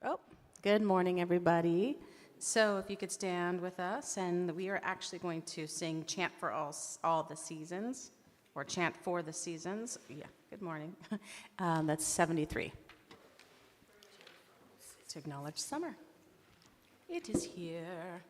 Oh, good morning, everybody. So if you could stand with us, and we are actually going to sing Chant for All the Seasons, or Chant for the Seasons. Yeah, good morning. That's 73. To acknowledge summer. It is here.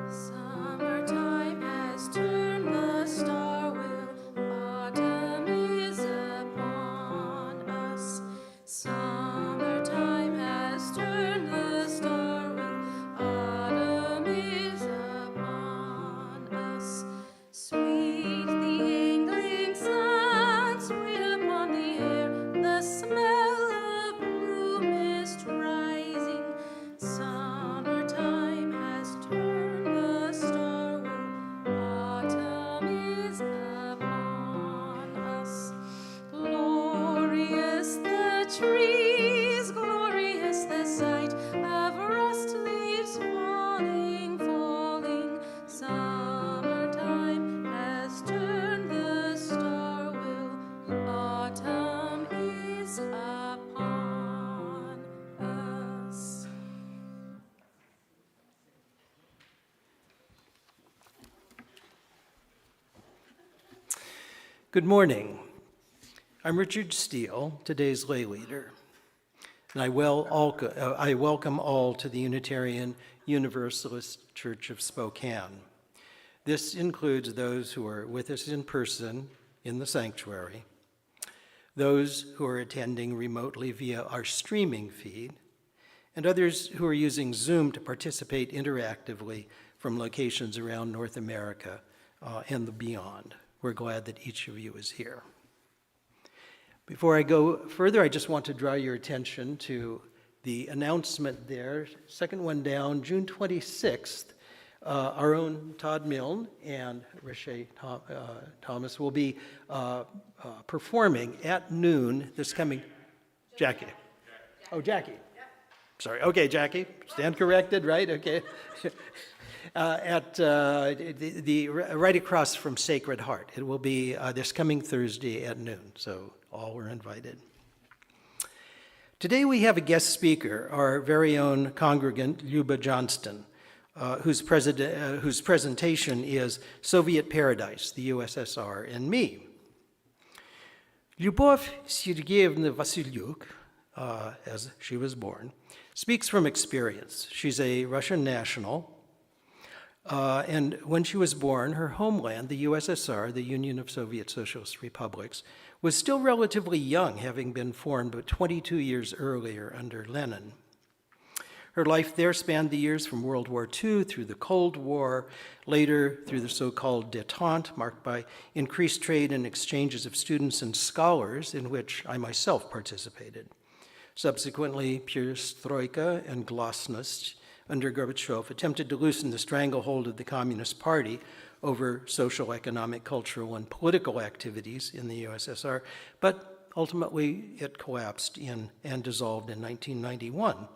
Summertime has turned the star wheel, autumn is upon us. Summertime has turned the star wheel, autumn is upon us. Sweet the angling sun, sweet upon the air, the smell of blue mist rising. Summertime has turned the star wheel, autumn is upon us. Glorious the trees, glorious the sight of rust leaves falling, falling. Summertime has turned the star wheel, autumn is upon us. Good morning. I'm Richard Steele, today's lay leader, and I welcome all to the Unitarian Universalist Church of Spokane. This includes those who are with us in person in the sanctuary, those who are attending remotely via our streaming feed, and others who are using Zoom to participate interactively from locations around North America and the beyond. We're glad that each of you is here. Before I go further, I just want to draw your attention to the announcement there, second one down, June 26th. Our own Todd Milne and Riche Thomas will be performing at noon this coming... Jackie. Oh, Jackie. Sorry. Okay, Jackie. Stand corrected, right? Okay. At right across from Sacred Heart. It will be this coming Thursday at noon, so all are invited. Today we have a guest speaker, our very own congregant, Luba Johnston, whose presentation is Soviet Paradise, the USSR, and me. Lyubov Sergeyevna Vasilyuk, as she was born, speaks from experience. She's a Russian national, and when she was born, her homeland, the USSR, the Union of Soviet Socialist Republics, was still relatively young, having been formed but 22 years earlier under Lenin. Her life there spanned the years from World War II through the Cold War, later through the so-called détente, marked by increased trade and exchanges of students and scholars, in which I myself participated. Subsequently, Perestroika and Glasnost under Gorbachev attempted to loosen the stranglehold of the Communist Party over social, economic, cultural, and political activities in the USSR, but ultimately it collapsed and dissolved in 1991.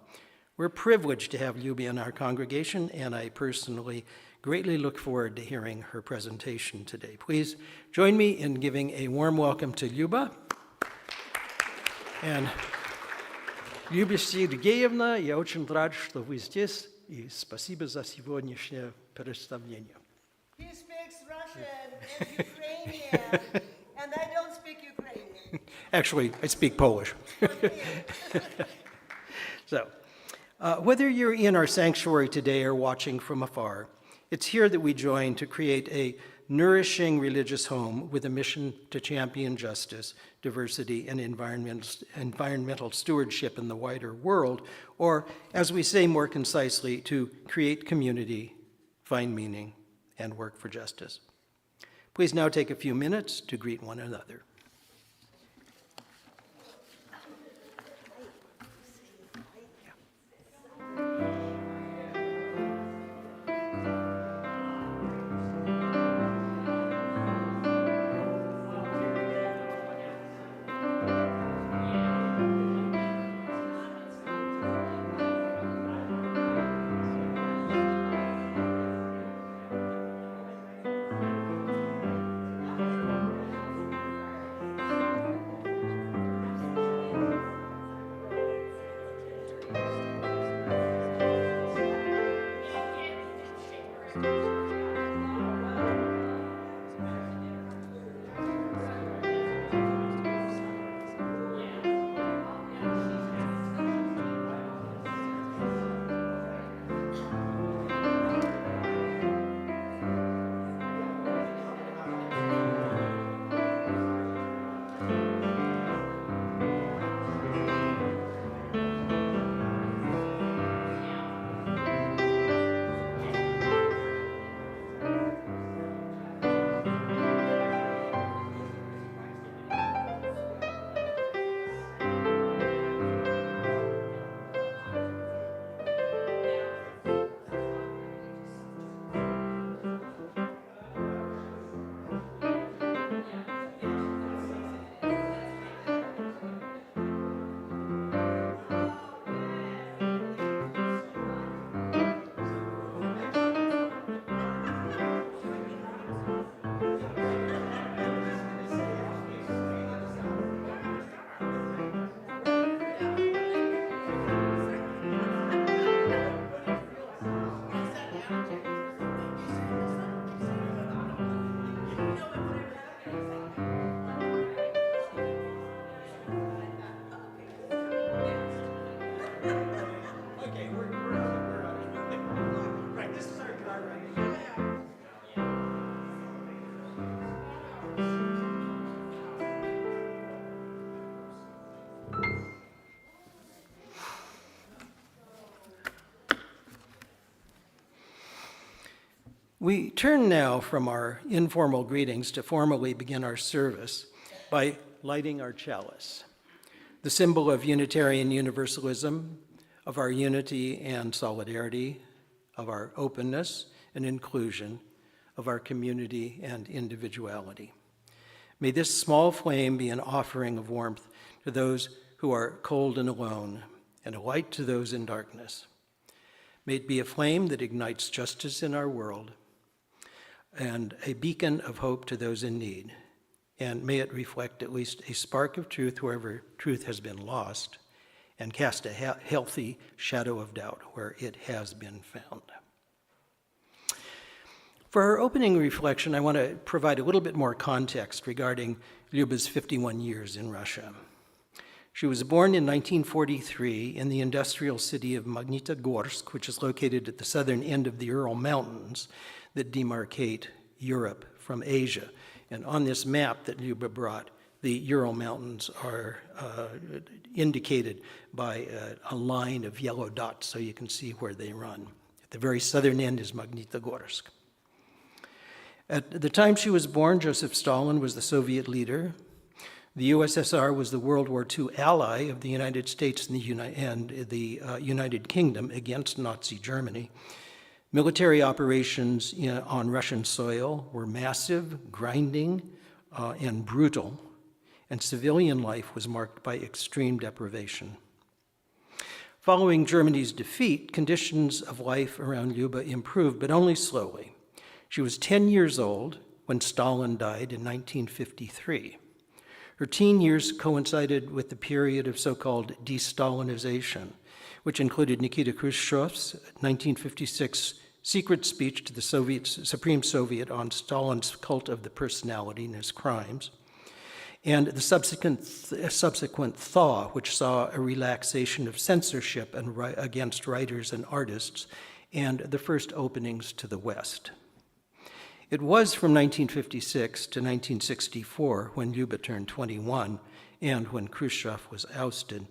We're privileged to have Luba in our congregation, and I personally greatly look forward to hearing her presentation today. Please join me in giving a warm welcome to Luba. And Люба Сергеевна, я очень рад, что вы здесь, и спасибо за сегодняшнее представление. He speaks Russian and Ukrainian, and I don't speak Ukrainian. Actually, I speak Polish. So, whether you're in our sanctuary today or watching from afar, it's here that we join to create a nourishing religious home with a mission to champion justice, diversity, and environmental stewardship in the wider world, or, as we say more concisely, to create community, find meaning, and work for justice. Please now take a few minutes to greet one another. We turn now from our informal greetings to formally begin our service by lighting our chalice, the symbol of Unitarian Universalism, of our unity and solidarity, of our openness and inclusion, of our community and individuality. May this small flame be an offering of warmth to those who are cold and alone, and a light to those in darkness. May it be a flame that ignites justice in our world, and a beacon of hope to those in need. And may it reflect at least a spark of truth wherever truth has been lost, and cast a healthy shadow of doubt where it has been found. For our opening reflection, I want to provide a little bit more context regarding Luba's 51 years in Russia. She was born in 1943 in the industrial city of Magnitogorsk, which is located at the southern end of the Ural Mountains that demarcate Europe from Asia. And on this map that Luba brought, the Ural Mountains are indicated by a line of yellow dots so you can see where they run. At the very southern end is Magnitogorsk. At the time she was born, Joseph Stalin was the Soviet leader. The USSR was the World War II ally of the United States and the United Kingdom against Nazi Germany. Military operations on Russian soil were massive, grinding, and brutal, and civilian life was marked by extreme deprivation. Following Germany's defeat, conditions of life around Luba improved, but only slowly. She was 10 years old when Stalin died in 1953. Her teen years coincided with the period of so-called de-Stalinization, which included Nikita Khrushchev's 1956 secret speech to the Supreme Soviet on Stalin's cult of the personality and his crimes, and the subsequent thaw, which saw a relaxation of censorship against writers and artists, and the first openings to the West. It was from 1956 to 1964, when Luba turned 21 and when Khrushchev was ousted,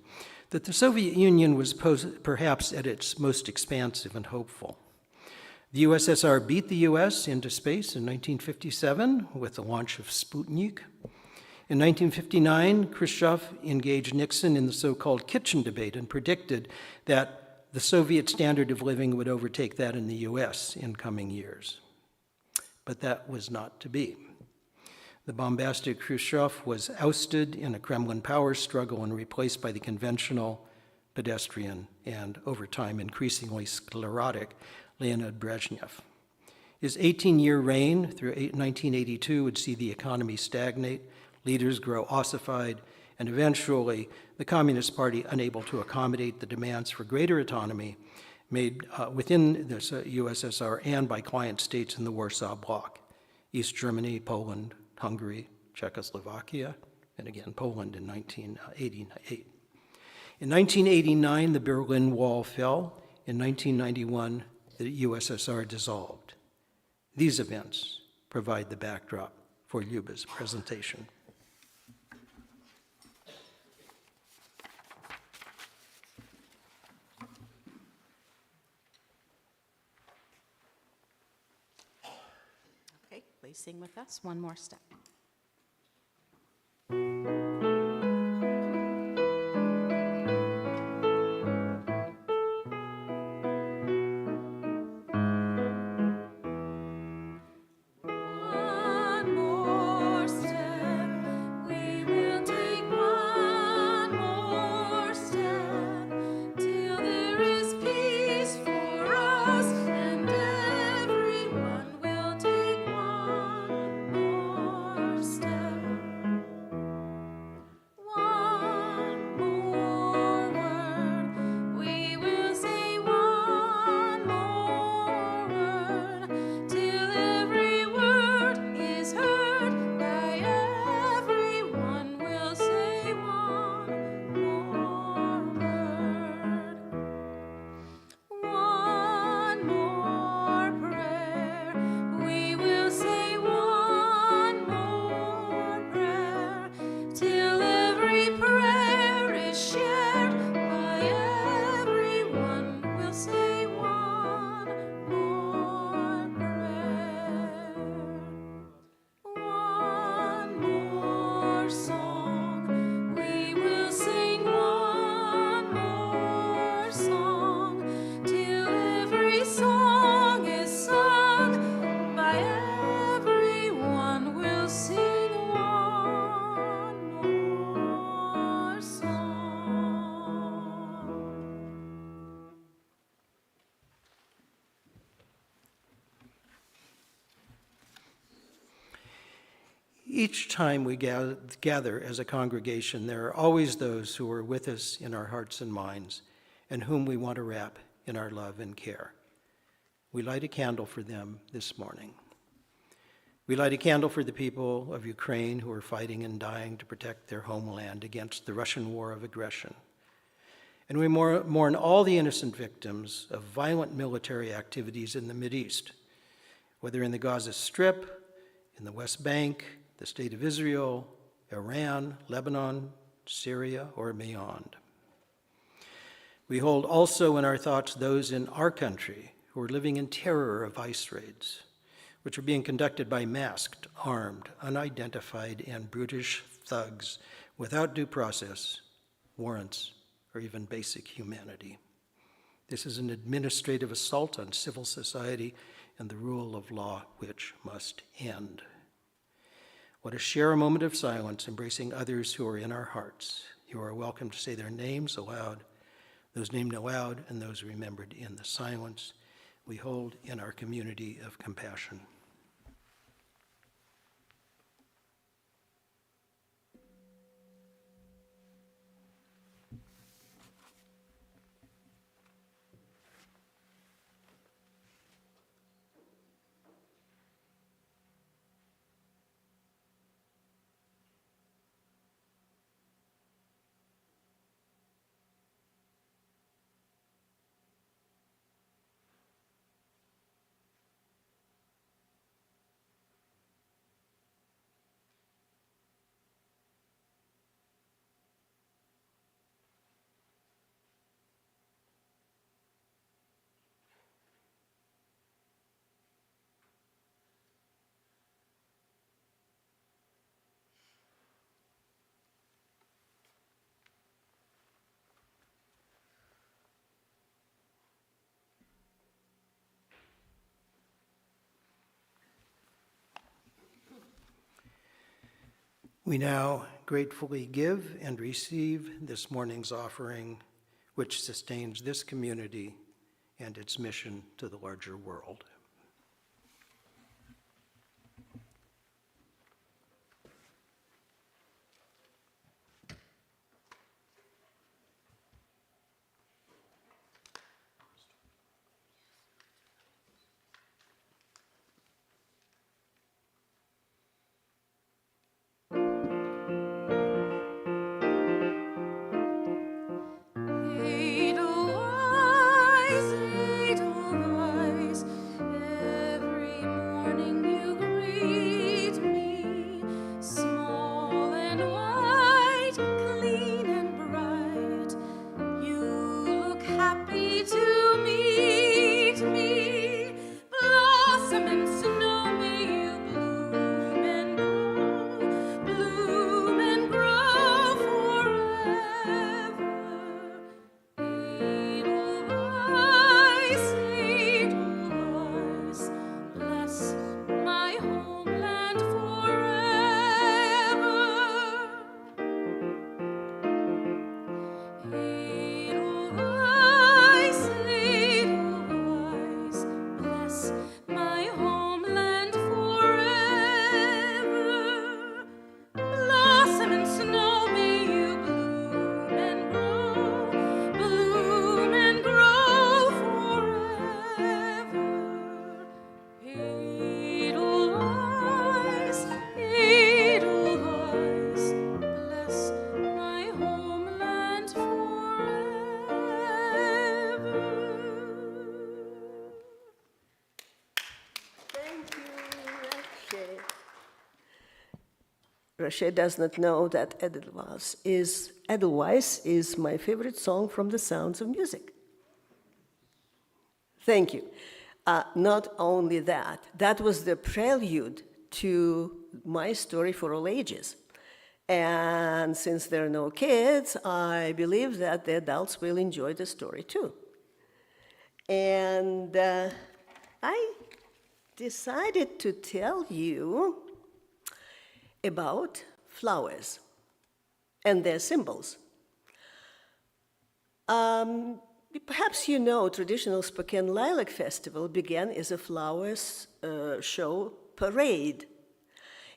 that the Soviet Union was perhaps at its most expansive and hopeful. The USSR beat the US into space in 1957 with the launch of Sputnik. In 1959, Khrushchev engaged Nixon in the so-called kitchen debate and predicted that the Soviet standard of living would overtake that in the US in coming years. But that was not to be. The bombastic Khrushchev was ousted in a Kremlin power struggle and replaced by the conventional, pedestrian, and over time increasingly sclerotic Leonid Brezhnev. His 18-year reign through 1982 would see the economy stagnate, leaders grow ossified, and eventually the Communist Party, unable to accommodate the demands for greater autonomy made within the USSR and by client states in the Warsaw Bloc, East Germany, Poland, Hungary, Czechoslovakia, and again Poland in 1988. In 1989, the Berlin Wall fell. In 1991, the USSR dissolved. These events provide the backdrop for Luba's presentation. Okay, please sing with us one more step. Everyone will take one more each time we gather as a congregation, there are always those who are with us in our hearts and minds and whom we want to wrap in our love and care. We light a candle for them this morning. We light a candle for the people of Ukraine who are fighting and dying to protect their homeland against the Russian war of aggression. And we mourn all the innocent victims of violent military activities in the Mideast, whether in the Gaza Strip, in the West Bank, the State of Israel, Iran, Lebanon, Syria, or beyond. We hold also in our thoughts those in our country who are living in terror of ICE raids, which are being conducted by masked, armed, unidentified, and brutish thugs without due process, warrants, or even basic humanity. This is an administrative assault on civil society and the rule of law, which must end. Let us share a moment of silence, embracing others who are in our hearts. You are welcome to say their names aloud, those named aloud and those remembered in the silence we hold in our community of compassion. We now gratefully give and receive this morning's offering, which sustains this community and its mission to the larger world. Edelweiss, Edelweiss, every morning you greet me, small and white, clean and bright. You look happy to meet me, blossom and snow, may you bloom and grow forever. Edelweiss, Edelweiss, bless my homeland forever. Edelweiss, Edelweiss, bless my homeland forever. Blossom and snow, may you bloom and grow forever. Edelweiss, Edelweiss, bless my homeland forever. Thank you, Rashe. Rashe does not know that Edelweiss is my favorite song from The Sounds of Music. Thank you. Not only that, that was the prelude to my story for all ages. And since there are no kids, I believe that the adults will enjoy the story too. And I decided to tell you about flowers and their symbols. Perhaps you know traditional Spokane Lilac Festival began as a flowers show parade.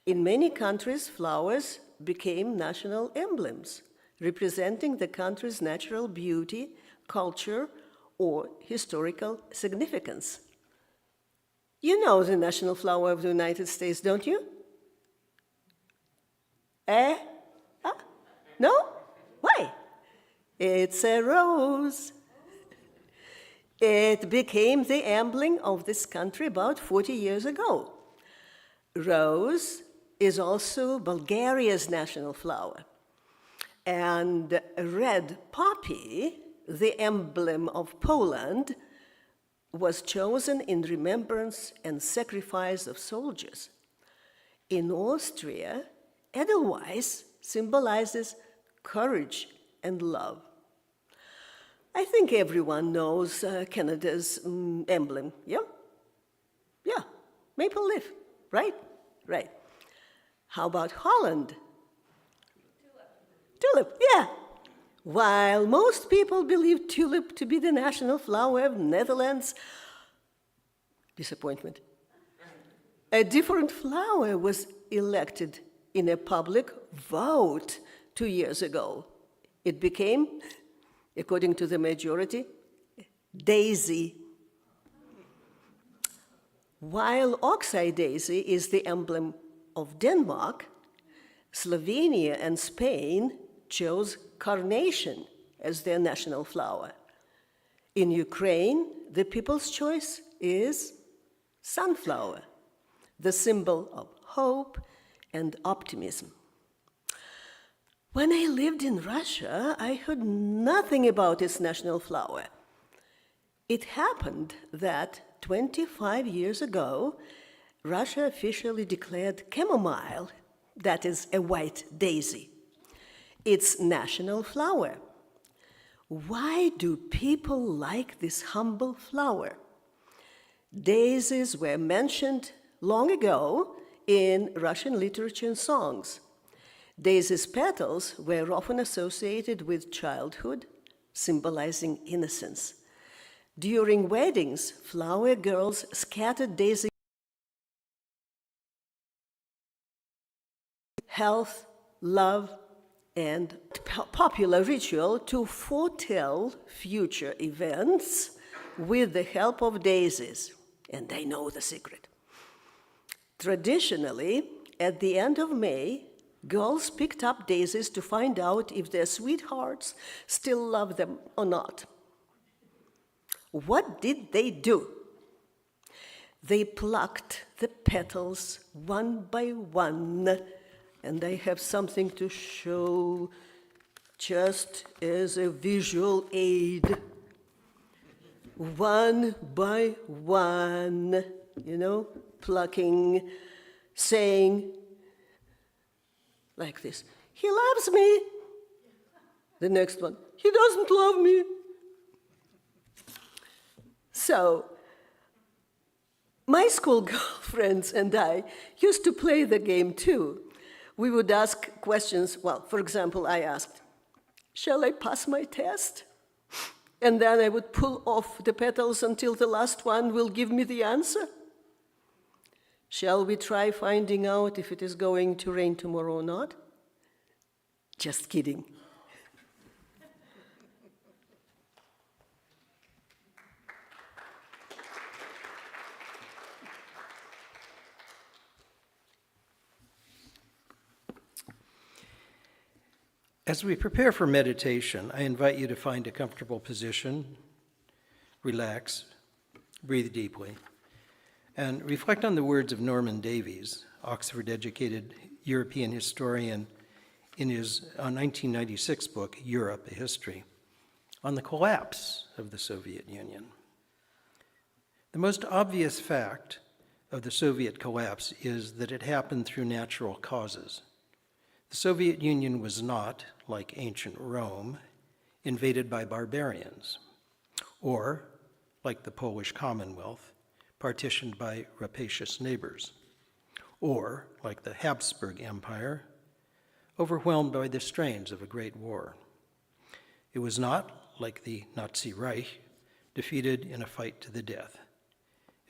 In many countries, flowers became national emblems, representing the country's natural beauty, culture, or historical significance. You know the national flower of the United States, don't you? Eh? Ah? No? Why? It's a rose. It became the emblem of this country about 40 years ago. Rose is also Bulgaria's national flower. And red poppy, the emblem of Poland, was chosen in remembrance and sacrifice of soldiers. In Austria, Edelweiss symbolizes courage and love. I think everyone knows Canada's emblem, yeah? Yeah, maple leaf, right? Right. How about Holland? Tulip, yeah. While most people believe tulip to be the national flower of Netherlands, disappointment. A different flower was elected in a public vote 2 years ago. It became, according to the majority, daisy. While oxeye daisy is the emblem of Denmark, Slovenia and Spain chose carnation as their national flower. In Ukraine, the people's choice is sunflower, the symbol of hope and optimism. When I lived in Russia, I heard nothing about its national flower. It happened that 25 years ago, Russia officially declared chamomile, that is a white daisy, its national flower. Why do people like this humble flower? Daisies were mentioned long ago in Russian literature and songs. Daisies' petals were often associated with childhood, symbolizing innocence. During weddings, flower girls scattered daisy health, love, and popular ritual to foretell future events with the help of daisies. And they know the secret. Traditionally, at the end of May, girls picked up daisies to find out if their sweethearts still love them or not. What did they do? They plucked the petals one by one, and I have something to show just as a visual aid. One by one, plucking, saying like this, "He loves me." The next one, "He doesn't love me." So, my school girlfriends and I used to play the game too. We would ask questions. Well, for example, I asked, "Shall I pass my test?" And then I would pull off the petals until the last one will give me the answer. Shall we try finding out if it is going to rain tomorrow or not? Just kidding. As we prepare for meditation, I invite you to find a comfortable position, relax, breathe deeply, and reflect on the words of Norman Davies, Oxford-educated European historian, in his 1996 book, Europe, A History, on the collapse of the Soviet Union. The most obvious fact of the Soviet collapse is that it happened through natural causes. The Soviet Union was not, like ancient Rome, invaded by barbarians, or, like the Polish Commonwealth, partitioned by rapacious neighbors, or, like the Habsburg Empire, overwhelmed by the strains of a great war. It was not, like the Nazi Reich, defeated in a fight to the death.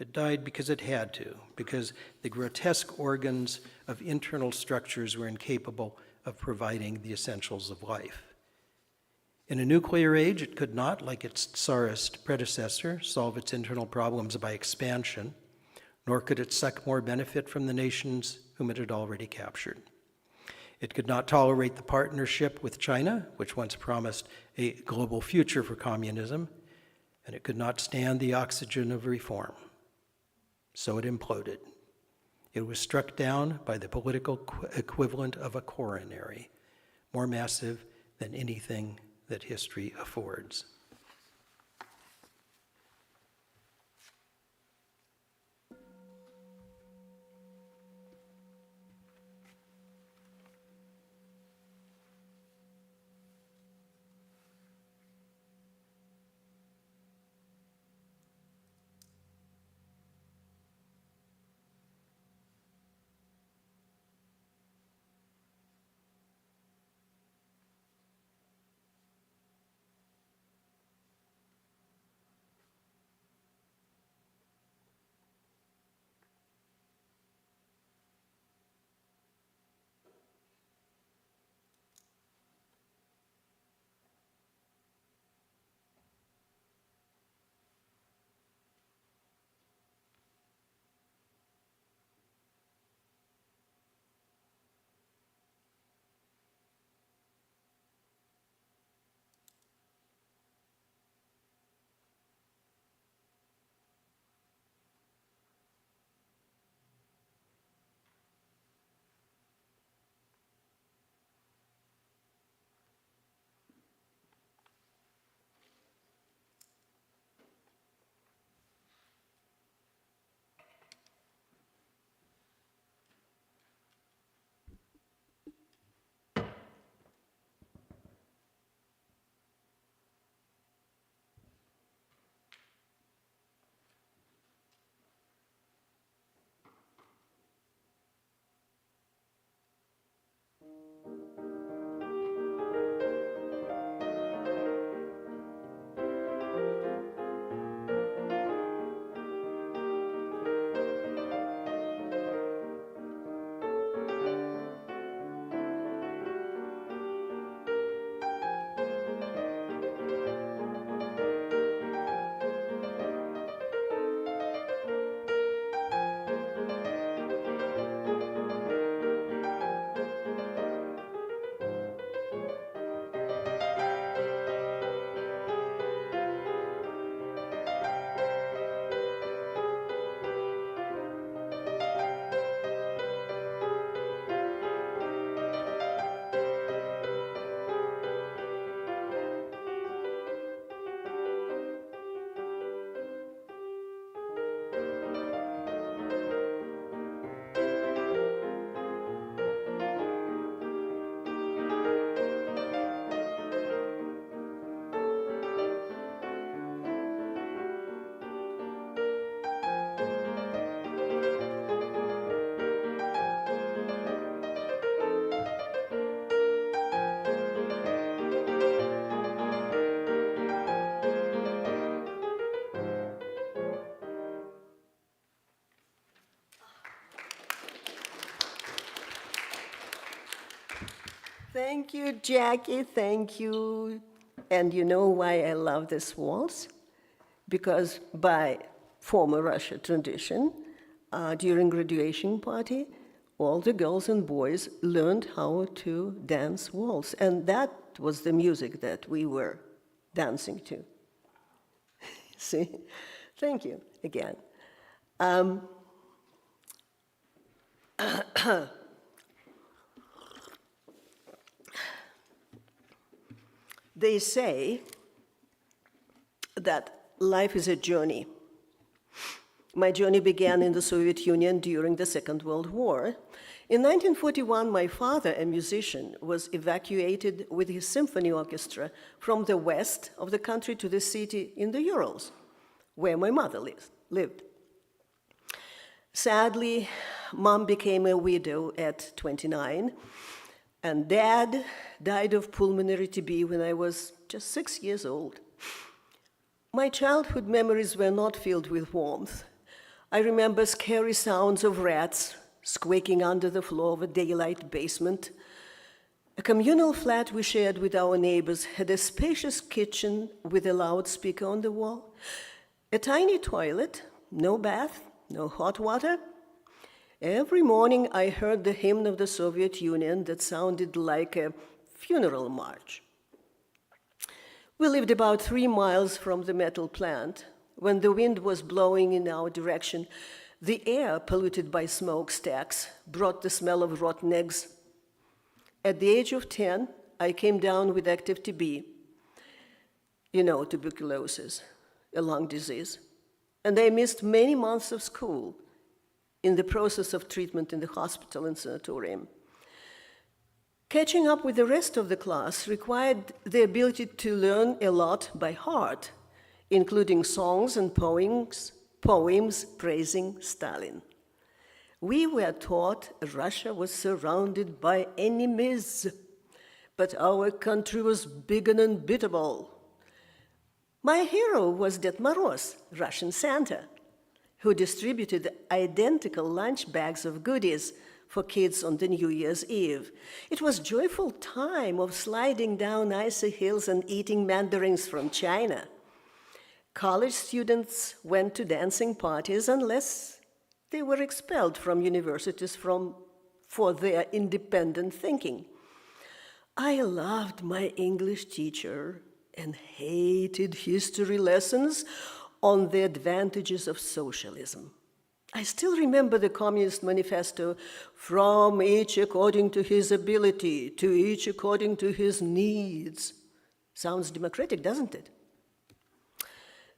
It died because it had to, because the grotesque organs of internal structures were incapable of providing the essentials of life. In a nuclear age, it could not, like its Tsarist predecessor, solve its internal problems by expansion, nor could it suck more benefit from the nations whom it had already captured. It could not tolerate the partnership with China, which once promised a global future for communism, and it could not stand the oxygen of reform. So it imploded. It was struck down by the political equivalent of a coronary, more massive than anything that history affords. Thank you, Jackie, thank you. And you know why I love this waltz? Because by former Russia tradition, during graduation party, all the girls and boys learned how to dance waltz. And that was the music that we were dancing to. See? Thank you again. They say that life is a journey. My journey began in the Soviet Union during the Second World War. In 1941, my father, a musician, was evacuated with his symphony orchestra from the west of the country to the city in the Urals, where my mother lived. Sadly, Mom became a widow at 29, and Dad died of pulmonary TB when I was just 6 years old. My childhood memories were not filled with warmth. I remember scary sounds of rats squeaking under the floor of a daylight basement. A communal flat we shared with our neighbors had a spacious kitchen with a loudspeaker on the wall, a tiny toilet, no bath, no hot water. Every morning I heard the hymn of the Soviet Union that sounded like a funeral march. We lived about 3 miles from the metal plant. When the wind was blowing in our direction, the air, polluted by smokestacks, brought the smell of rotten eggs. At the age of 10, I came down with active TB, tuberculosis, a lung disease, and I missed many months of school in the process of treatment in the hospital and sanatorium. Catching up with the rest of the class required the ability to learn a lot by heart, including songs and poems praising Stalin. We were taught Russia was surrounded by enemies, but our country was big and unbeatable. My hero was Ded Moroz, Russian Santa, who distributed identical lunch bags of goodies for kids on the New Year's Eve. It was a joyful time of sliding down icy hills and eating mandarins from China. College students went to dancing parties unless they were expelled from universities for their independent thinking. I loved my English teacher and hated history lessons on the advantages of socialism. I still remember the Communist Manifesto, from each according to his ability, to each according to his needs. Sounds democratic, doesn't it?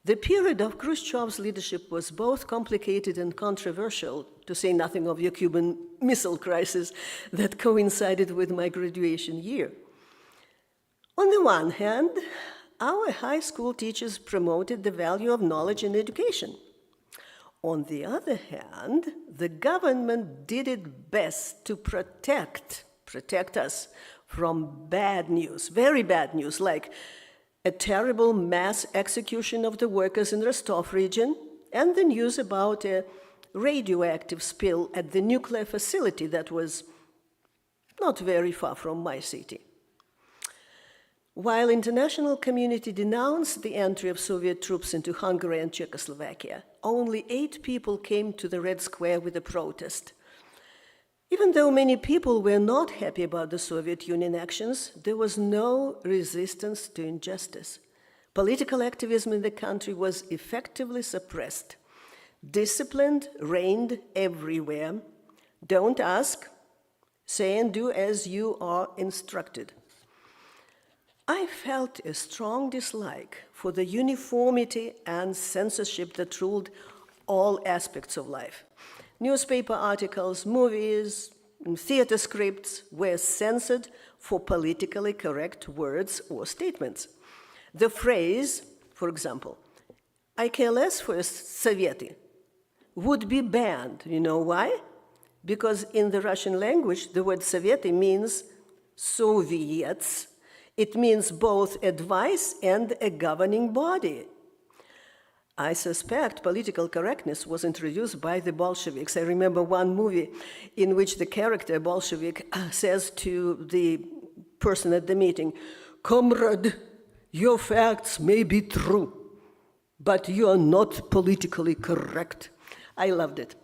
The period of Khrushchev's leadership was both complicated and controversial, to say nothing of the Cuban Missile Crisis that coincided with my graduation year. On the one hand, our high school teachers promoted the value of knowledge and education. On the other hand, the government did its best to protect us from bad news, very bad news, like a terrible mass execution of the workers in Rostov region, and the news about a radioactive spill at the nuclear facility that was not very far from my city. While international community denounced the entry of Soviet troops into Hungary and Czechoslovakia, only 8 people came to the Red Square with a protest. Even though many people were not happy about the Soviet Union actions, there was no resistance to injustice. Political activism in the country was effectively suppressed. Discipline reigned everywhere. Don't ask, say and do as you are instructed. I felt a strong dislike for the uniformity and censorship that ruled all aspects of life. Newspaper articles, movies, theater scripts were censored for politically correct words or statements. The phrase, for example, "I care less for Sovieti," would be banned. You know why? Because in the Russian language, the word Sovieti means Soviets. It means both advice and a governing body. I suspect political correctness was introduced by the Bolsheviks. I remember one movie in which the character Bolshevik says to the person at the meeting, "Comrade, your facts may be true, but you are not politically correct." I loved it.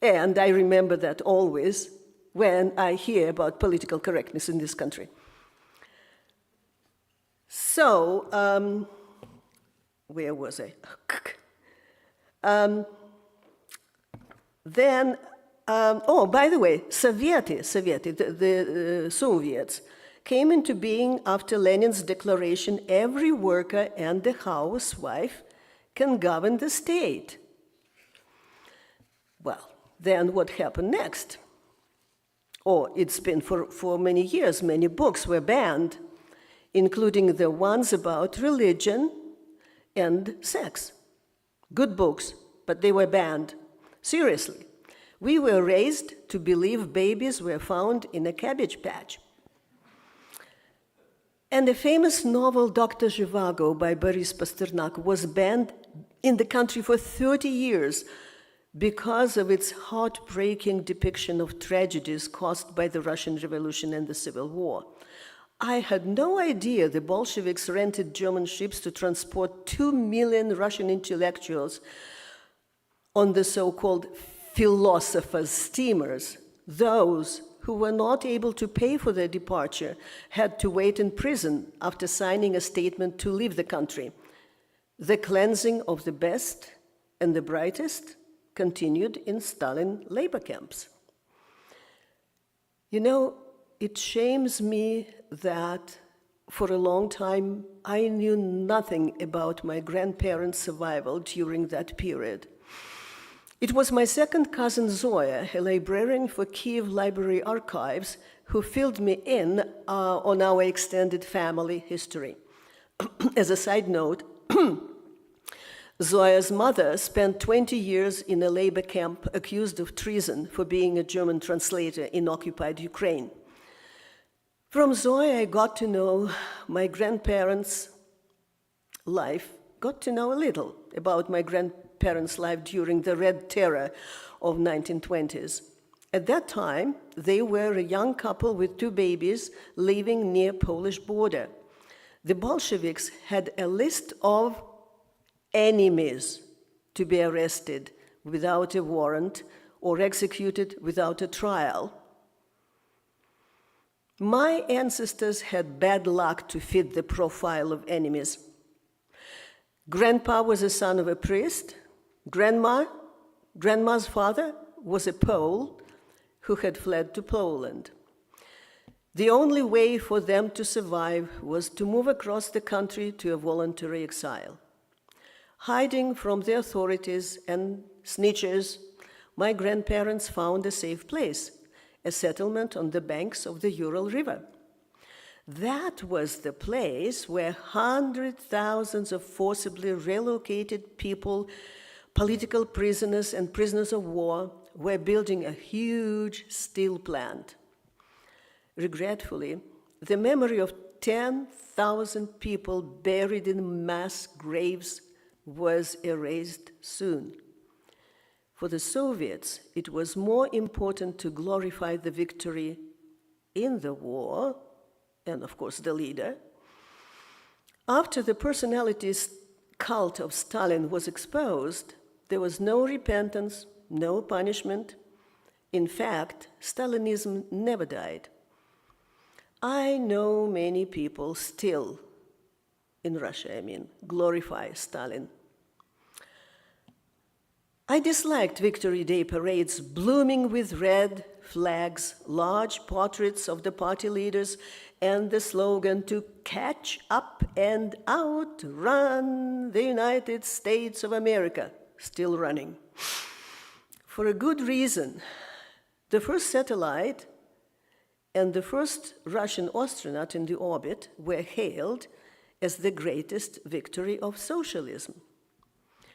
And I remember that always when I hear about political correctness in this country. So, where was I? By the way, Sovieti, the Soviets, came into being after Lenin's declaration, every worker and the housewife can govern the state. Well, then what happened next? It's been for many years, many books were banned, including the ones about religion and sex. Good books, but they were banned. Seriously. We were raised to believe babies were found in a cabbage patch. And the famous novel Dr. Zhivago by Boris Pasternak was banned in the country for 30 years because of its heartbreaking depiction of tragedies caused by the Russian Revolution and the Civil War. I had no idea the Bolsheviks rented German ships to transport 2 million Russian intellectuals on the so-called philosophers' steamers. Those who were not able to pay for their departure had to wait in prison after signing a statement to leave the country. The cleansing of the best and the brightest continued in Stalin labor camps. You know, it shames me that for a long time I knew nothing about my grandparents' survival during that period. It was my second cousin Zoya, a librarian for Kiev Library Archives, who filled me in on our extended family history. As a side note, Zoya's mother spent 20 years in a labor camp accused of treason for being a German translator in occupied Ukraine. From Zoya, I got to know my grandparents' life, got to know a little about my grandparents' life during the Red Terror of 1920s. At that time, they were a young couple with 2 babies living near Polish border. The Bolsheviks had a list of enemies to be arrested without a warrant or executed without a trial. My ancestors had bad luck to fit the profile of enemies. Grandpa was the son of a priest. Grandma's father was a Pole who had fled to Poland. The only way for them to survive was to move across the country to a voluntary exile. Hiding from the authorities and snitches, my grandparents found a safe place, a settlement on the banks of the Ural River. That was the place where hundreds of thousands of forcibly relocated people, political prisoners and prisoners of war, were building a huge steel plant. Regretfully, the memory of 10,000 people buried in mass graves was erased soon. For the Soviets, it was more important to glorify the victory in the war, and of course the leader. After the personality cult of Stalin was exposed, there was no repentance, no punishment. In fact, Stalinism never died. I know many people still, in Russia, glorify Stalin. I disliked Victory Day parades blooming with red flags, large portraits of the party leaders, and the slogan to catch up and outrun the United States of America, still running. For a good reason. The first satellite and the first Russian astronaut in the orbit were hailed as the greatest victory of socialism.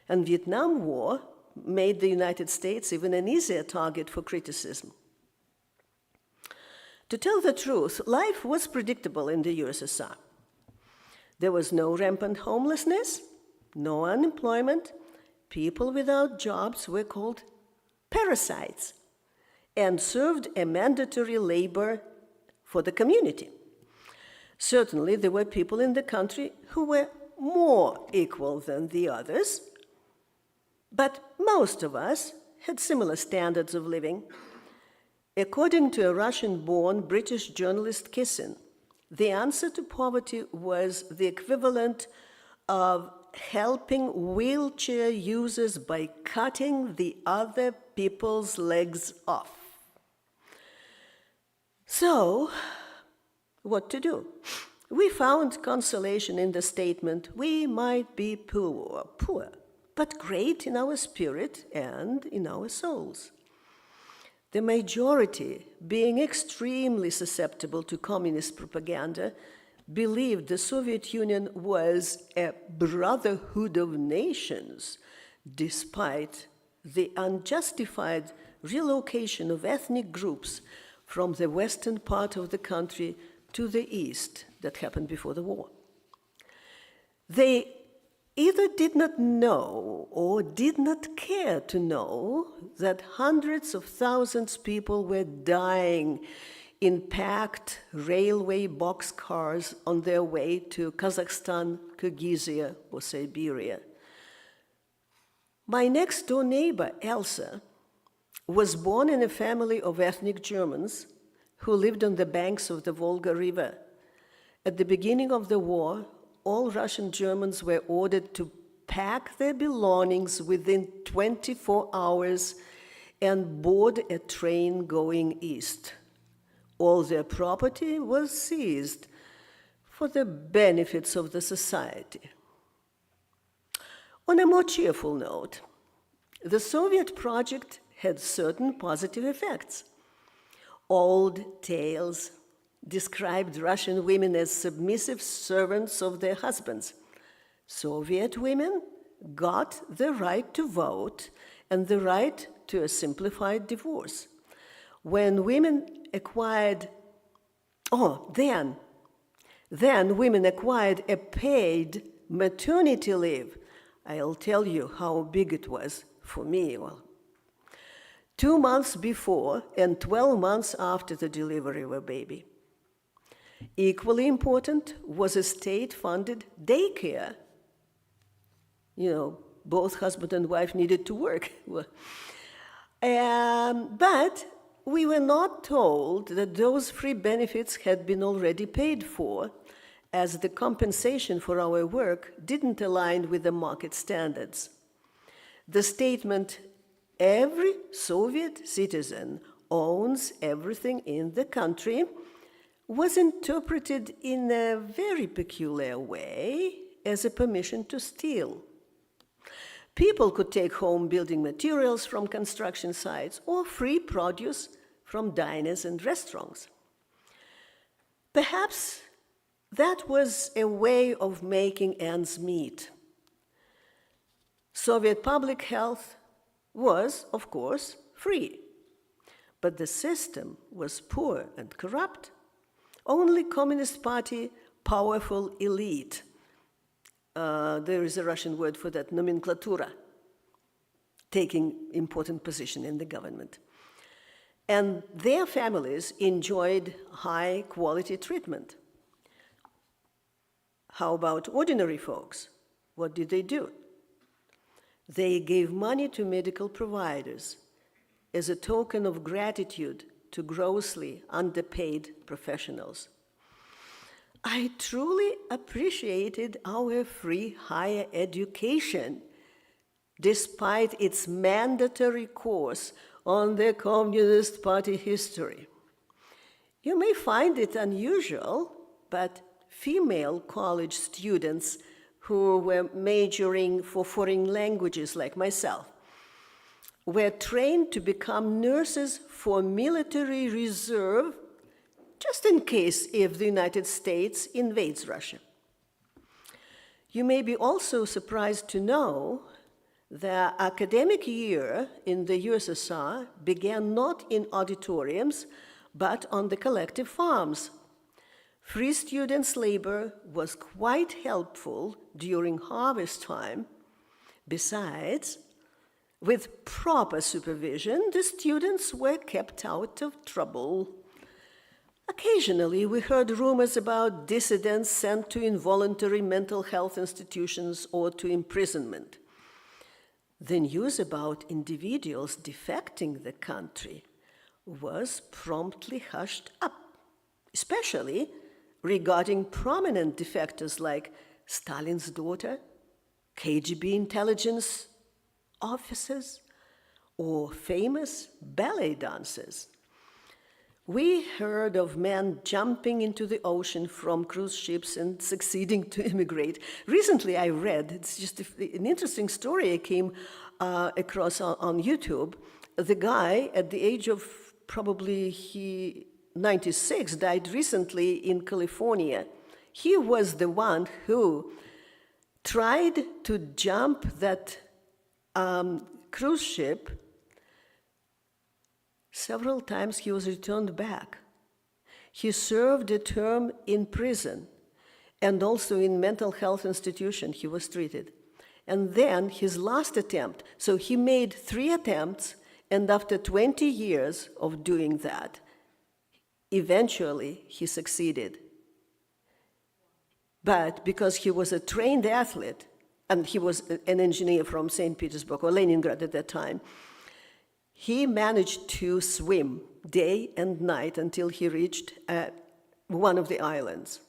And Vietnam War made the United States even an easier target for criticism. To tell the truth, life was predictable in the USSR. There was no rampant homelessness, no unemployment. People without jobs were called parasites and served a mandatory labor for the community. Certainly, there were people in the country who were more equal than the others, but most of us had similar standards of living. According to a Russian-born British journalist Kissin, the answer to poverty was the equivalent of helping wheelchair users by cutting the other people's legs off. So, what to do? We found consolation in the statement, we might be poor, but great in our spirit and in our souls. The majority, being extremely susceptible to communist propaganda, believed the Soviet Union was a brotherhood of nations, despite the unjustified relocation of ethnic groups from the western part of the country to the east that happened before the war. They either did not know or did not care to know that hundreds of thousands of people were dying in packed railway boxcars on their way to Kazakhstan, Kyrgyzia, or Siberia. My next-door neighbor, Elsa, was born in a family of ethnic Germans who lived on the banks of the Volga River. At the beginning of the war, all Russian Germans were ordered to pack their belongings within 24 hours and board a train going east. All their property was seized for the benefits of the society. On a more cheerful note, the Soviet project had certain positive effects. Old tales described Russian women as submissive servants of their husbands. Soviet women got the right to vote and the right to a simplified divorce. When women acquired, then women acquired a paid maternity leave. I'll tell you how big it was for me. 2 months before and 12 months after the delivery of a baby. Equally important was a state-funded daycare. Both husband and wife needed to work. But we were not told that those free benefits had been already paid for, as the compensation for our work didn't align with the market standards. The statement, "Every Soviet citizen owns everything in the country," was interpreted in a very peculiar way as a permission to steal. People could take home building materials from construction sites or free produce from diners and restaurants. Perhaps that was a way of making ends meet. Soviet public health was, of course, free, but the system was poor and corrupt. Only Communist Party powerful elite, there is a Russian word for that, nomenklatura, taking important position in the government. And their families enjoyed high-quality treatment. How about ordinary folks? What did they do? They gave money to medical providers as a token of gratitude to grossly underpaid professionals. I truly appreciated our free higher education, despite its mandatory course on the Communist Party history. You may find it unusual, but female college students who were majoring for foreign languages like myself were trained to become nurses for military reserve, just in case if the United States invades Russia. You may be also surprised to know the academic year in the USSR began not in auditoriums, but on the collective farms. Free students' labor was quite helpful during harvest time. Besides, with proper supervision, the students were kept out of trouble. Occasionally, we heard rumors about dissidents sent to involuntary mental health institutions or to imprisonment. The news about individuals defecting the country was promptly hushed up, especially regarding prominent defectors like Stalin's daughter, KGB intelligence officers, or famous ballet dancers. We heard of men jumping into the ocean from cruise ships and succeeding to immigrate. Recently I read, it's just an interesting story I came across on YouTube. The guy, at the age of probably 96, died recently in California. He was the one who tried to jump that cruise ship. Several times he was returned back. He served a term in prison, and also in mental health institution he was treated. And then his last attempt, so he made 3 attempts, and after 20 years of doing that, eventually he succeeded. But because he was a trained athlete, and he was an engineer from St. Petersburg or Leningrad at that time, he managed to swim day and night until he reached one of the islands.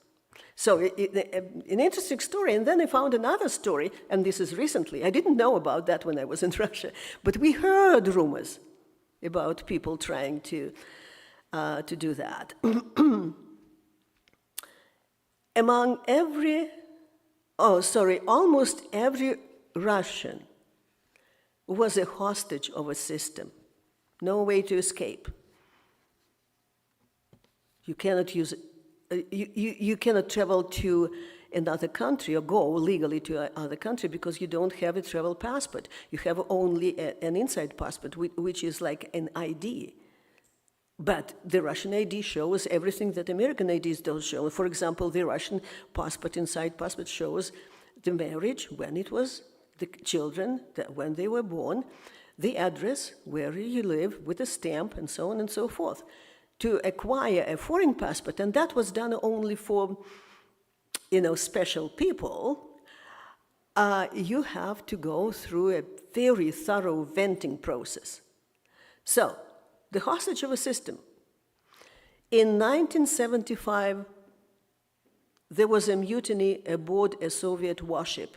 So an interesting story. And then I found another story, and this is recently. I didn't know about that when I was in Russia, but we heard rumors about people trying to do that. Almost every Russian was a hostage of a system. No way to escape. You cannot use you cannot travel to another country or go legally to another country because you don't have a travel passport. You have only an inside passport, which is like an ID. But the Russian ID shows everything that American IDs don't show. For example, the Russian passport, inside passport, shows the marriage, when it was, the children, when they were born, the address, where you live, with a stamp, and so on and so forth. To acquire a foreign passport, and that was done only for, special people, you have to go through a very thorough vetting process. So, the hostage of a system. In 1975, there was a mutiny aboard a Soviet warship.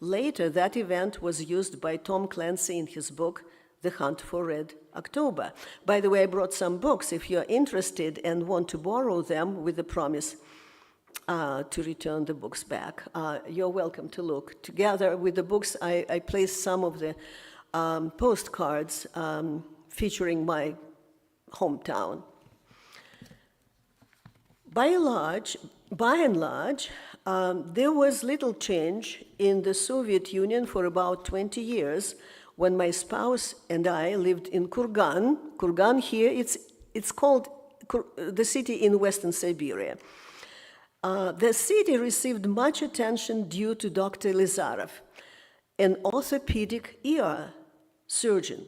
Later, that event was used by Tom Clancy in his book, The Hunt for Red October. By the way, I brought some books. If you're interested and want to borrow them with the promise to return the books back, you're welcome to look. Together with the books, I placed some of the postcards featuring my hometown. By and large, there was little change in the Soviet Union for about 20 years when my spouse and I lived in Kurgan. Kurgan here, it's called the city in Western Siberia. The city received much attention due to Dr. Elizarov, an orthopedic ear surgeon.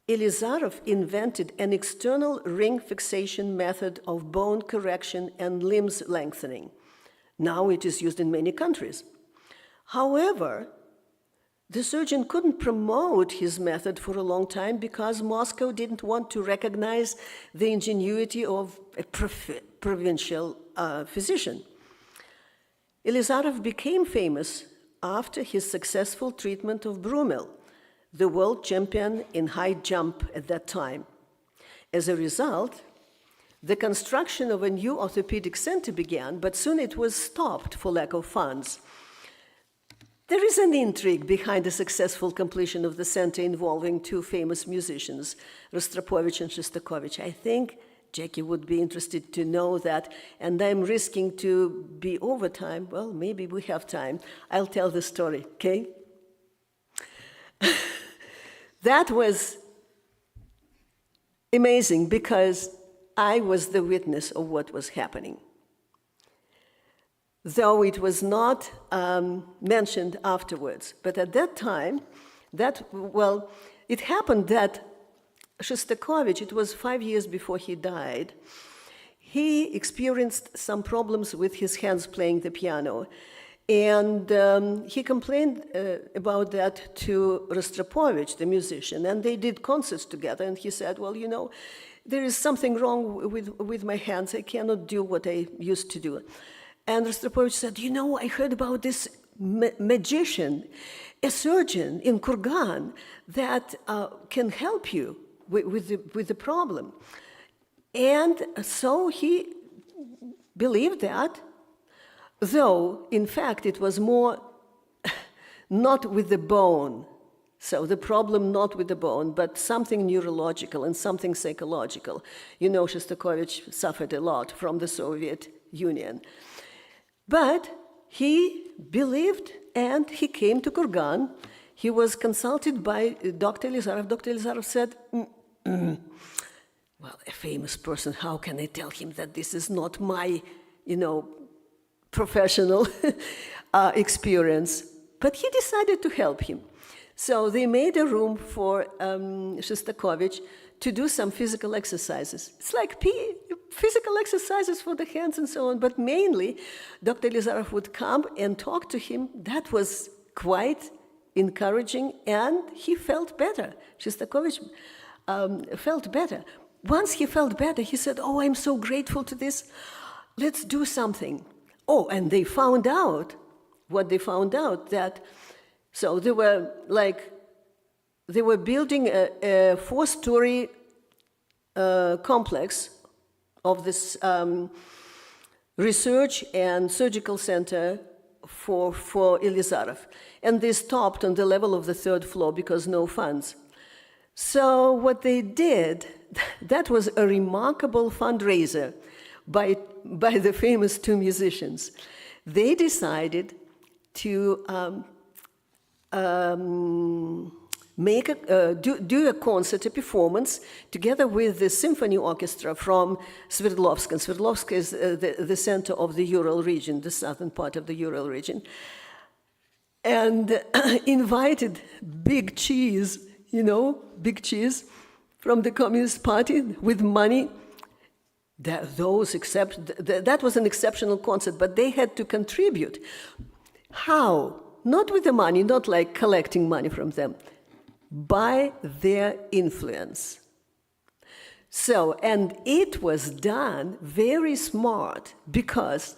Elizarov invented an external ring fixation method of bone correction and limbs lengthening. Now it is used in many countries. However, the surgeon couldn't promote his method for a long time because Moscow didn't want to recognize the ingenuity of a provincial physician. Elizarov became famous after his successful treatment of Brumel, the world champion in high jump at that time. As a result, the construction of a new orthopedic center began, but soon it was stopped for lack of funds. There is an intrigue behind the successful completion of the center involving 2 famous musicians, Rostropovich and Shostakovich. I think Jackie would be interested to know that, and I'm risking to be over time. Well, maybe we have time. I'll tell the story, okay? That was amazing because I was the witness of what was happening. Though it was not mentioned afterwards. But at that time, it happened that Shostakovich, it was 5 years before he died, he experienced some problems with his hands playing the piano. And he complained about that to Rostropovich, the musician, and they did concerts together. And he said, well, there is something wrong with my hands. I cannot do what I used to do. And Rostropovich said, I heard about this magician, a surgeon in Kurgan that can help you with the problem. And so he believed that, though, in fact, it was more not with the bone. So the problem not with the bone, but something neurological and something psychological. Shostakovich suffered a lot from the Soviet Union. But he believed, and he came to Kurgan. He was consulted by Dr. Elizarov. Dr. Elizarov said, well, a famous person, how can I tell him that this is not my, professional experience? But he decided to help him. So they made a room for Shostakovich to do some physical exercises. It's like physical exercises for the hands and so on, but mainly Dr. Elizarov would come and talk to him. That was quite encouraging, and he felt better. Shostakovich felt better. Once he felt better, he said, "Oh, I'm so grateful to this. Let's do something." Oh, and they found out that, so they were building a 4-story complex of this research and surgical center for Elizarov. And they stopped on the level of the 3rd floor because no funds. So what they did, that was a remarkable fundraiser by the famous 2 musicians. They decided to do a concert, a performance, together with the symphony orchestra from Sverdlovsk. And Sverdlovsk is the center of the Ural region, the southern part of the Ural region. And invited Big Cheese, Big Cheese from the Communist Party with money. That was an exceptional concert, but they had to contribute. How? Not with the money, not like collecting money from them, by their influence. So, and it was done very smart because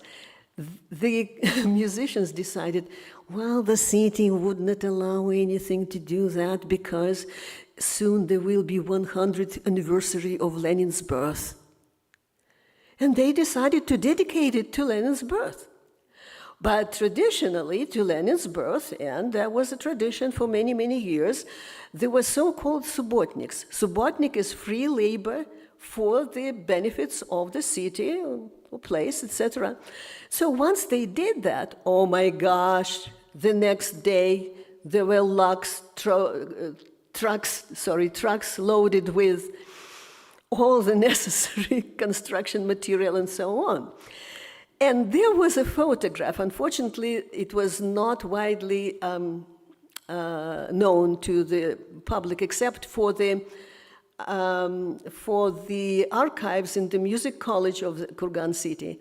the musicians decided, well, the city would not allow anything to do that because soon there will be 100th anniversary of Lenin's birth. And they decided to dedicate it to Lenin's birth. But traditionally, to Lenin's birth, and that was a tradition for many, many years, there were so-called subotniks. Subotnik is free labor for the benefits of the city or place, etc. So once they did that, oh my gosh, the next day there were trucks loaded with all the necessary construction material and so on. And there was a photograph. Unfortunately, it was not widely known to the public, except for the archives in the Music College of the Kurgan city.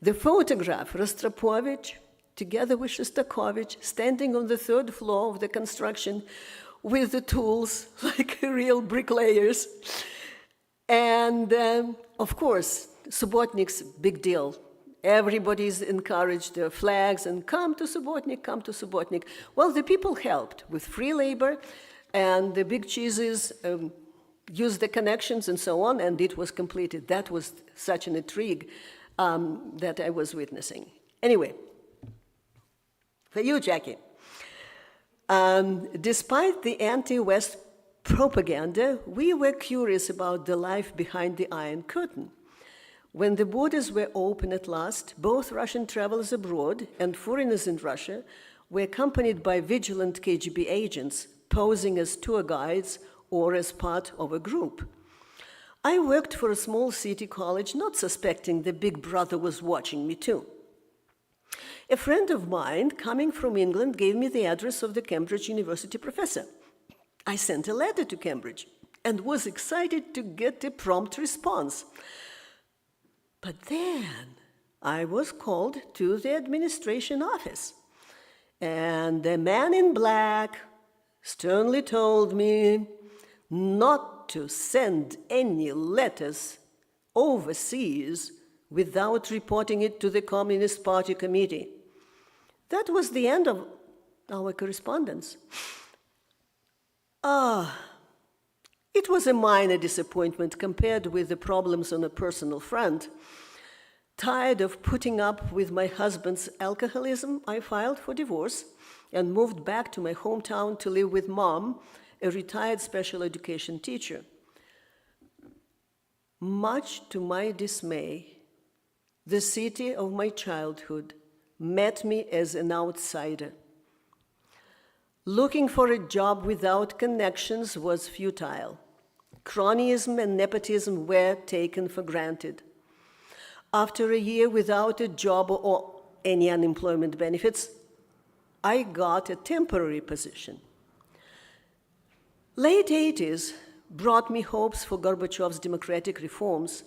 The photograph, Rostropovich, together with Shostakovich, standing on the 3rd floor of the construction with the tools, like real bricklayers. And of course, Subotnik's big deal. Everybody's encouraged their flags and come to Subotnik, come to Subotnik. Well, the people helped with free labor, and the Big Cheeses used the connections and so on, and it was completed. That was such an intrigue that I was witnessing. Anyway, for you, Jackie. Despite the anti-West propaganda, we were curious about the life behind the Iron Curtain. When the borders were open at last, both Russian travelers abroad and foreigners in Russia were accompanied by vigilant KGB agents posing as tour guides or as part of a group. I worked for a small city college, not suspecting the big brother was watching me too. A friend of mine coming from England gave me the address of the Cambridge University professor. I sent a letter to Cambridge and was excited to get a prompt response. But then I was called to the administration office, and the man in black sternly told me not to send any letters overseas without reporting it to the Communist Party committee. That was the end of our correspondence. It was a minor disappointment compared with the problems on a personal front. Tired of putting up with my husband's alcoholism, I filed for divorce and moved back to my hometown to live with Mom, a retired special education teacher. Much to my dismay, the city of my childhood met me as an outsider. Looking for a job without connections was futile. Cronyism and nepotism were taken for granted. After a year without a job or any unemployment benefits, I got a temporary position. Late 80s brought me hopes for Gorbachev's democratic reforms.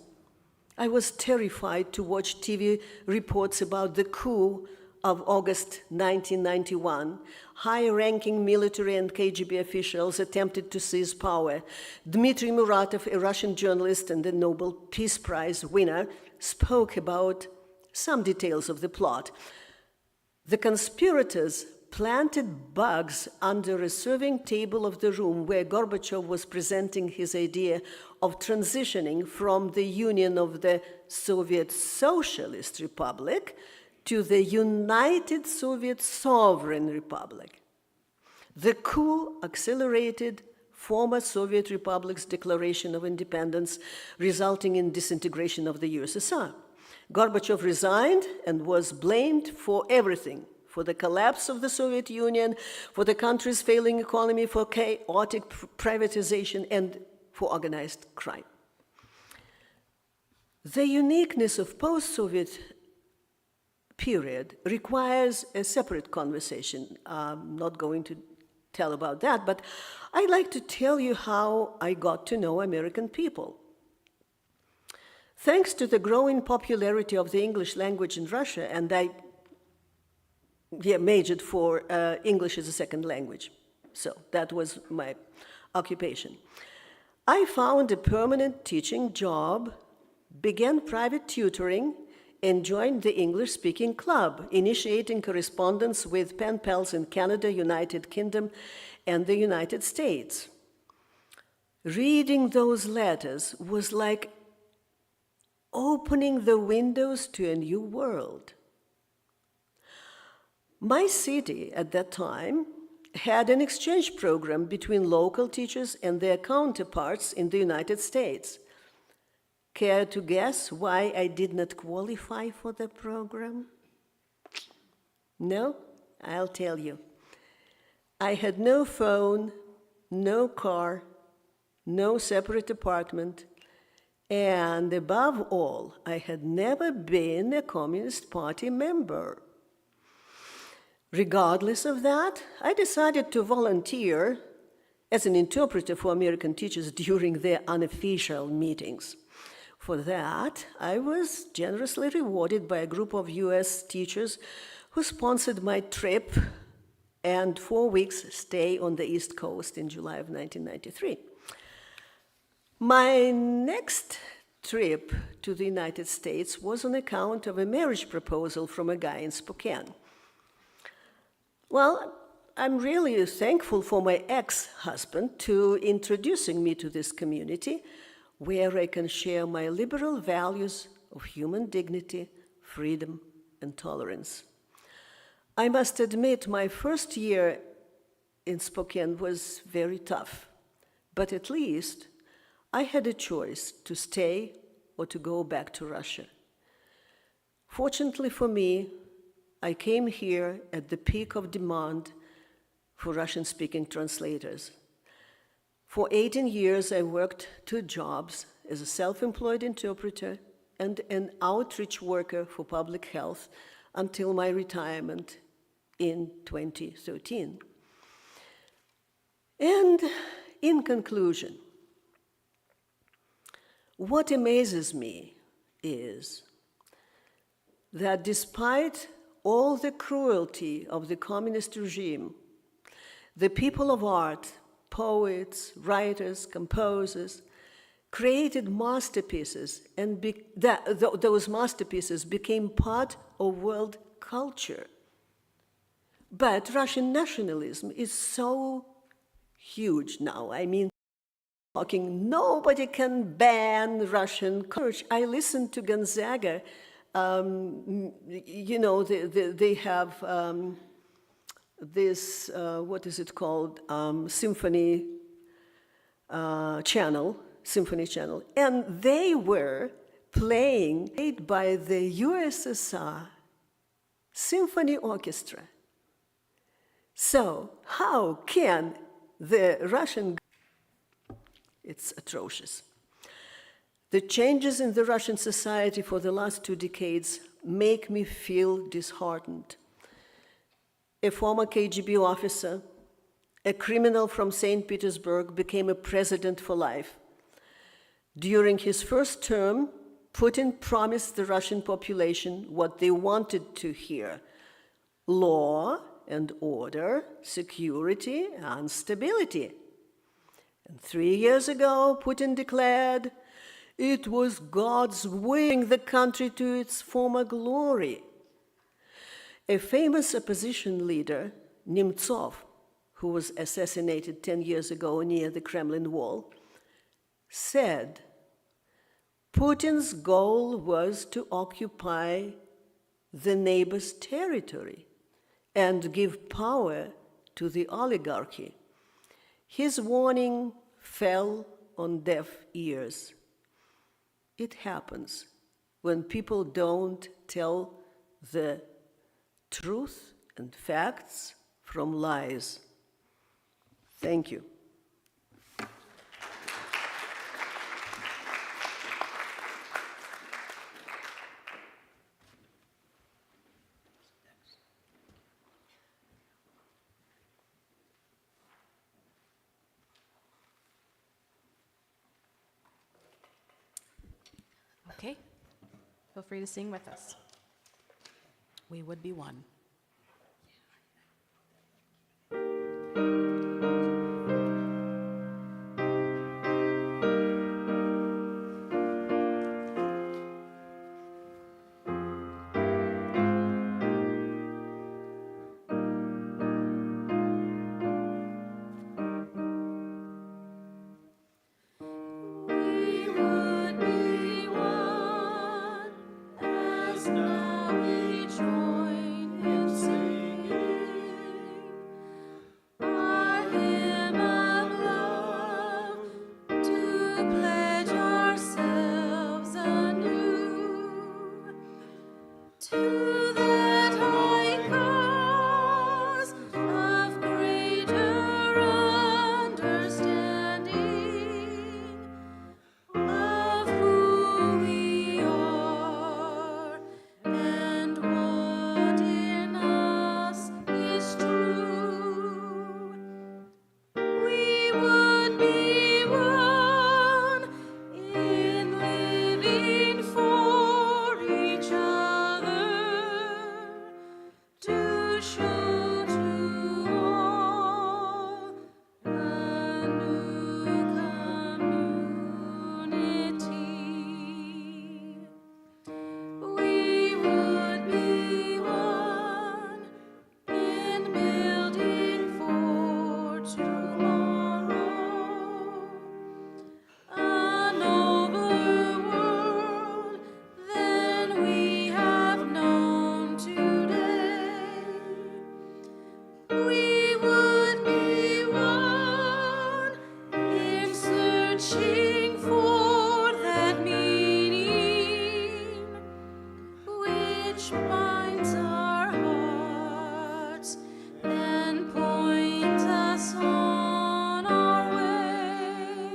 I was terrified to watch TV reports about the coup of August 1991. High-ranking military and KGB officials attempted to seize power. Dmitry Muratov, a Russian journalist and a Nobel Peace Prize winner, spoke about some details of the plot. The conspirators planted bugs under a serving table of the room where Gorbachev was presenting his idea of transitioning from the Union of the Soviet Socialist Republic to the United Soviet Sovereign Republic. The coup accelerated former Soviet republics' declaration of independence, resulting in disintegration of the USSR. Gorbachev resigned and was blamed for everything: for the collapse of the Soviet Union, for the country's failing economy, for chaotic privatization, and for organized crime. The uniqueness of post-Soviet period requires a separate conversation. I'm not going to tell about that, but I'd like to tell you how I got to know American people. Thanks to the growing popularity of the English language in Russia, and I majored for English as a second language, so that was my occupation. I found a permanent teaching job, began private tutoring, and joined the English-speaking club, initiating correspondence with pen pals in Canada, United Kingdom, and the United States. Reading those letters was like opening the windows to a new world. My city at that time had an exchange program between local teachers and their counterparts in the United States. Care to guess why I did not qualify for the program? No? I'll tell you. I had no phone, no car, no separate apartment, and above all, I had never been a Communist Party member. Regardless of that, I decided to volunteer as an interpreter for American teachers during their unofficial meetings. For that, I was generously rewarded by a group of US teachers who sponsored my trip and 4 weeks stay on the East Coast in July of 1993. My next trip to the United States was on account of a marriage proposal from a guy in Spokane. Well, I'm really thankful for my ex-husband to introducing me to this community where I can share my liberal values of human dignity, freedom, and tolerance. I must admit, my first year in Spokane was very tough, but at least I had a choice to stay or to go back to Russia. Fortunately for me, I came here at the peak of demand for Russian-speaking translators. For 18 years, I worked 2 jobs as a self-employed interpreter and an outreach worker for public health until my retirement in 2013. And in conclusion, what amazes me is that despite all the cruelty of the communist regime, the people of art, poets, writers, composers, created masterpieces, and those masterpieces became part of world culture. But Russian nationalism is so huge now. I mean, nobody can ban Russian culture. I listened to Gonzaga. You know, they have this, what is it called, symphony channel, and they were played by the USSR Symphony Orchestra. So how can the Russian... It's atrocious. The changes in the Russian society for the last 2 decades make me feel disheartened. a former KGB officer, a criminal from St. Petersburg, became a president for life. During his first term, Putin promised the Russian population what they wanted to hear: law and order, security and stability. And 3 years ago, Putin declared it was God's will to bring the country to its former glory. A famous opposition leader, Nemtsov, who was assassinated 10 years ago near the Kremlin wall, said Putin's goal was to occupy the neighbor's territory and give power to the oligarchy. His warning fell on deaf ears. It happens when people don't tell the truth and facts from lies. Thank you. Okay, feel free to sing with us. We would be one. We would be one, as now we join in singing our hymn of love, to pledge ourselves anew to that high cause of greater understanding of who we are and what in us is true. We would be one in living for each other, to show to all a new community. We would be one in building for tomorrow a nobler world than we have known today. We would be one in searching for that meaning which binds our hearts and points us on our way.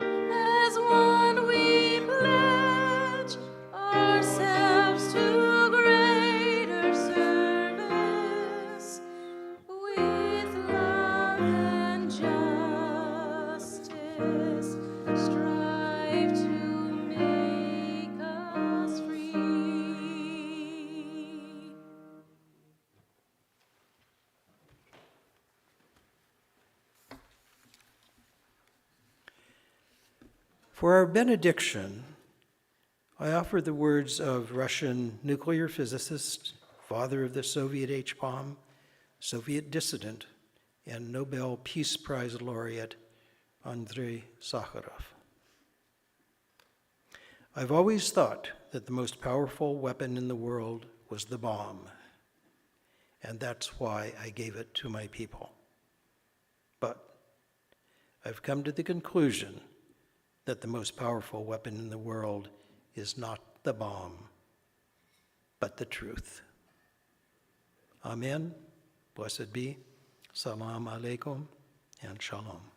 As one we pledge ourselves to greater service, with love and justice strive to make us free. For our benediction, I offer the words of Russian nuclear physicist, father of the Soviet H-bomb, Soviet dissident, and Nobel Peace Prize laureate Andrei Sakharov. I've always thought that the most powerful weapon in the world was the bomb, and that's why I gave it to my people. But I've come to the conclusion that the most powerful weapon in the world is not the bomb, but the truth. Amen. Blessed be. Salam alaikum and shalom.